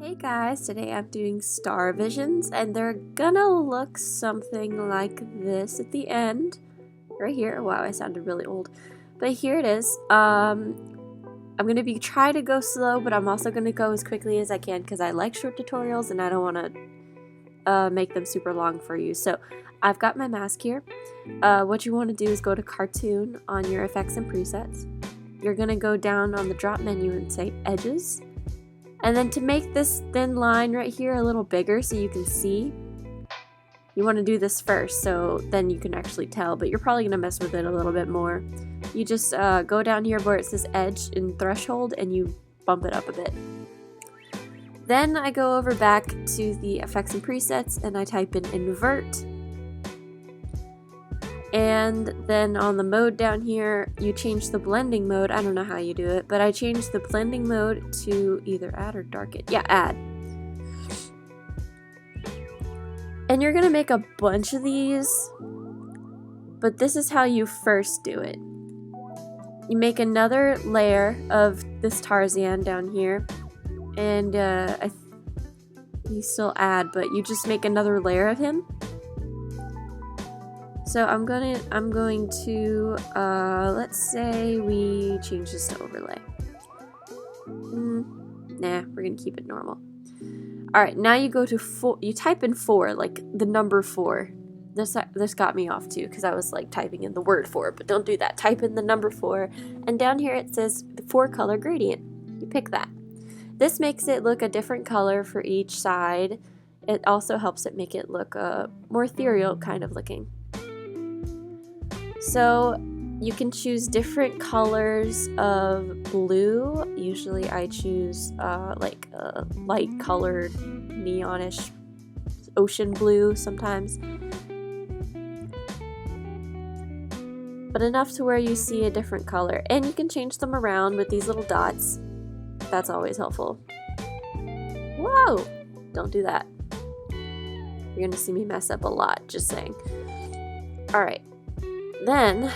Hey guys, today I'm doing star visions and they're gonna look something like this at the end. Right here. Wow, I sounded really old. But here it is. I'm gonna try to go slow, but I'm also gonna go as quickly as I can because I like short tutorials and I don't wanna make them super long for you. So I've got my mask here. What you wanna do is go to cartoon on your effects and presets. You're gonna go down on the drop menu and say edges. And then to make this thin line right here a little bigger so you can see, you want to do this first so then you can actually tell, but you're probably going to mess with it a little bit more. You just go down here where it says edge in threshold and you bump it up a bit. Then I go over back to the effects and presets and I type in invert. And then on the mode down here, you change the blending mode. I don't know how you do it, but I changed the blending mode to either add or darken. Yeah, add. And you're gonna make a bunch of these, but this is how you first do it. You make another layer of this Tarzan down here, and you still add, but you just make another layer of him. So I'm going to, let's say we change this to overlay. Nah, we're going to keep it normal. Alright, now you go to 4, you type in 4, like the number 4. This got me off too, because I was like typing in the word 4, but don't do that. Type in the number 4, and down here it says the 4 color gradient. You pick that. This makes it look a different color for each side. It also helps it make it look more ethereal kind of looking. So you can choose different colors of blue. Usually I choose like a light colored neonish ocean blue sometimes. But enough to where you see a different color. And you can change them around with these little dots. That's always helpful. Whoa! Don't do that. You're gonna see me mess up a lot, just saying. Alright. Then,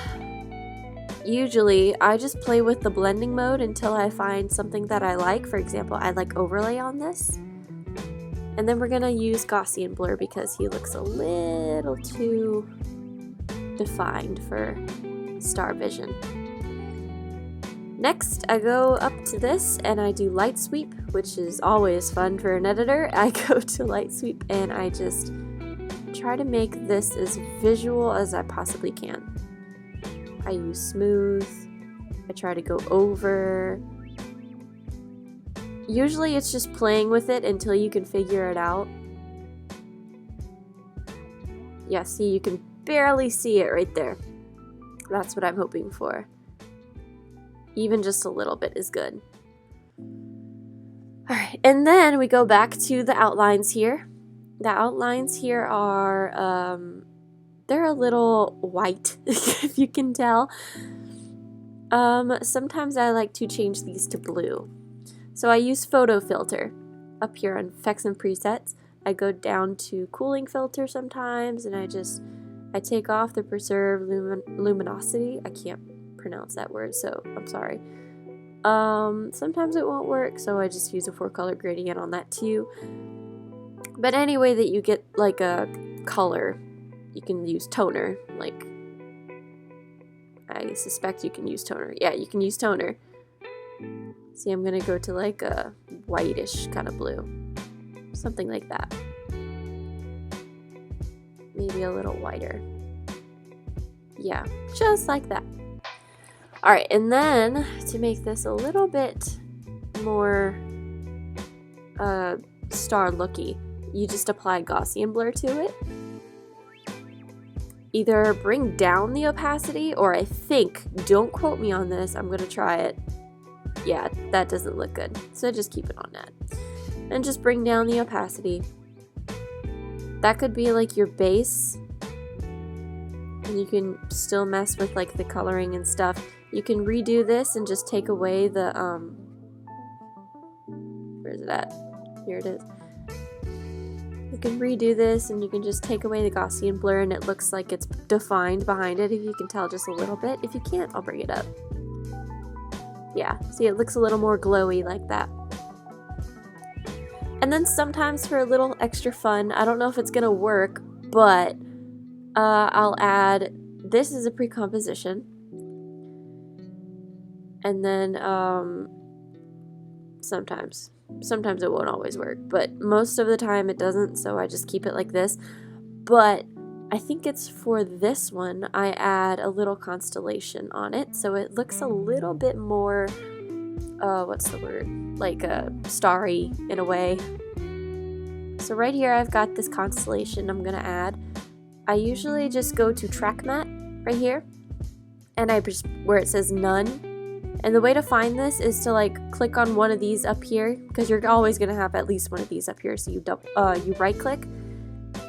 usually, I just play with the blending mode until I find something that I like. For example, I like overlay on this. And then we're going to use Gaussian blur because he looks a little too defined for star vision. Next, I go up to this and I do light sweep, which is always fun for an editor. I go to light sweep and I just try to make this as visual as I possibly can. I use smooth. I try to go over. Usually it's just playing with it until you can figure it out. Yeah, see, you can barely see it right there. That's what I'm hoping for. Even just a little bit is good. Alright, and then we go back to the outlines here. The outlines here are, they're a little white, if you can tell. Sometimes I like to change these to blue. So I use photo filter up here on effects and presets. I go down to cooling filter sometimes, and I take off the preserve luminosity. I can't pronounce that word, so I'm sorry. Sometimes it won't work, so I just use a 4-color gradient on that too. But any way that you get like a color, you can use toner. Like, I suspect you can use toner. Yeah, you can use toner. See, I'm gonna go to like a whitish kind of blue. Something like that. Maybe a little whiter. Yeah, just like that. Alright, and then to make this a little bit more star-looky, you just apply Gaussian blur to it. Either bring down the opacity, or I think, don't quote me on this, I'm gonna try it. Yeah, that doesn't look good, so just keep it on that. And just bring down the opacity. That could be like your base, and you can still mess with like the coloring and stuff. You can redo this and just take away the, where's it at? Here it is. You can redo this and you can just take away the Gaussian blur and it looks like it's defined behind it, if you can tell just a little bit. If you can't, I'll bring it up. Yeah, see, it looks a little more glowy like that. And then sometimes for a little extra fun, I don't know if it's gonna work, but I'll add, this is a pre-composition. And then sometimes it won't always work, but most of the time it doesn't, so I just keep it like this. But I think it's for this one I add a little constellation on it, so it looks a little bit more what's the word, like starry in a way. So right here I've got this constellation I'm gonna add. I usually just go to track matte right here, and I just, where it says none, and the way to find this is to like click on one of these up here, because you're always gonna have at least one of these up here. So you right click,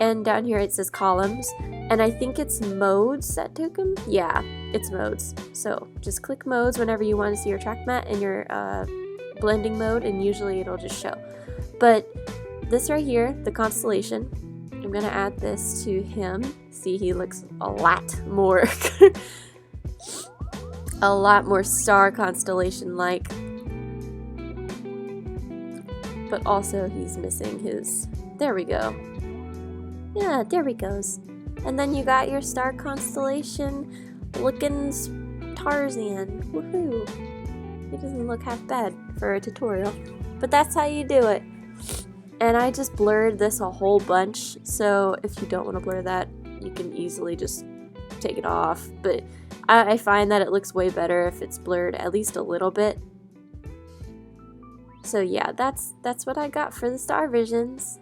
and down here it says columns, and I think it's modes that took them. Yeah, it's modes. So just click modes whenever you want to see your track matte in your blending mode, and usually it'll just show. But this right here, the constellation, I'm gonna add this to him. See, he looks a lot more a lot more star constellation like, but also he's missing his, there we go. Yeah, there he goes. And then you got your star constellation looking Tarzan. Woohoo! He doesn't look half bad for a tutorial, but that's how you do it. And I just blurred this a whole bunch, so if you don't want to blur that, you can easily just take it off, but I find that it looks way better if it's blurred at least a little bit. So yeah, that's what I got for the Star Visions.